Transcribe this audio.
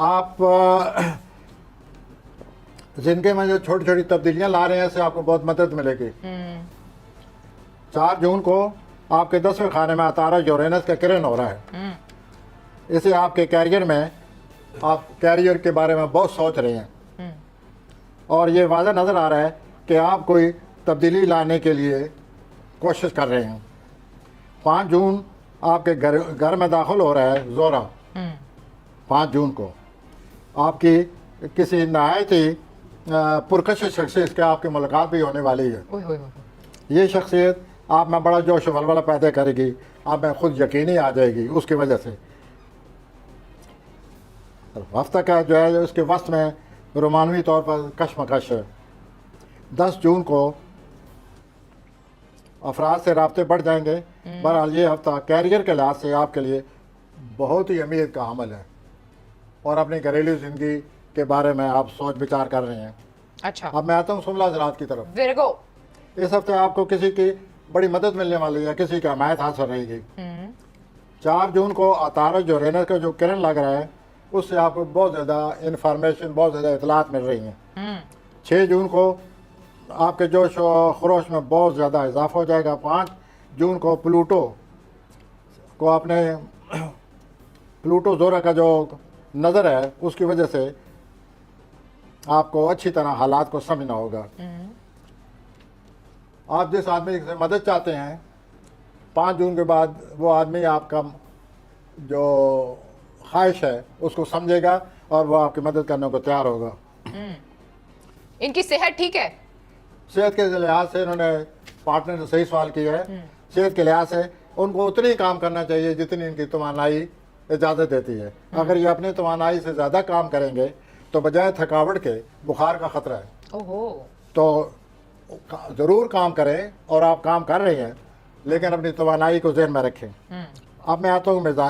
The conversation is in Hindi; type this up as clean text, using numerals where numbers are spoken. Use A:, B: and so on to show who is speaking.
A: आप जिनके में जो छोटी छोटी तब्दीलियां ला रहे हैं इससे आपको बहुत मदद मिलेगी। 4 जून को आपके 10वें खाने में अतारा यूरेनस का किरण हो रहा है। इसे आपके कैरियर में, आप कैरियर के बारे में बहुत सोच रहे हैं और ये वाज़ह नज़र आ रहा है कि आप कोई तब्दीली लाने के लिए कोशिश कर रहे हैं। 5 जून आपके घर में दाखिल हो रहा है जोरा। 5 जून को आपकी किसी नहायत ही पुरकश शख्सियत के आपकी मुलाकात भी होने वाली है। ये शख्सियत आप में बड़ा जोश वलवला पैदा करेगी, आप में खुद यकीनी आ जाएगी उसकी वजह से। हफ्ता का जो है उसके वस्त में रोमानवी तौर पर कशमकश है। 10 जून को अफराद से राब्ते बढ़ जाएंगे। बहरहाल ये हफ्ता कैरियर के लिहाज से आपके लिए बहुत ही अहमियत का अमल है और अपनी घरेलू ज़िंदगी के बारे में आप सोच विचार कर रहे हैं।
B: अच्छा,
A: अब मैं आता हूँ सुमला ज़रात की तरफ।
B: विर्गो,
A: इस हफ्ते आपको किसी की बड़ी मदद मिलने वाली है, किसी की हमायत हासिल रहेगी। 4 जून को अतारा यूरेनस का जो किरण लग रहा है उससे आपको बहुत ज़्यादा इंफॉर्मेशन, बहुत ज़्यादा इतलात मिल रही हैं। 6 जून को आपके जोश और खरोश में बहुत ज़्यादा इजाफा हो जाएगा। 5 जून को प्लूटो को अपने प्लूटो जोरा का जो नज़र है उसकी वजह से आपको अच्छी तरह हालात को समझना होगा। आप जिस आदमी से मदद चाहते हैं 5 जून के बाद वो आदमी आपका जो ख्वाहिश है उसको समझेगा और वो आपकी मदद करने को तैयार होगा।
B: इनकी सेहत ठीक है?
A: सेहत के लिहाज से इन्होंने पार्टनर ने सही सवाल किया है। सेहत के लिहाज से उनको उतनी ही काम करना चाहिए जितनी इनकी तवानाई इजाज़त देती है। अगर ये अपनी तवानाई से ज़्यादा काम करेंगे तो बजाय थकावट के बुखार का ख़तरा है।
B: ओहो।
A: तो ज़रूर काम करें और आप काम कर रहे हैं लेकिन अपनी तवानाई को ज़हन में रखें। अब मैं आता हूँ मिजान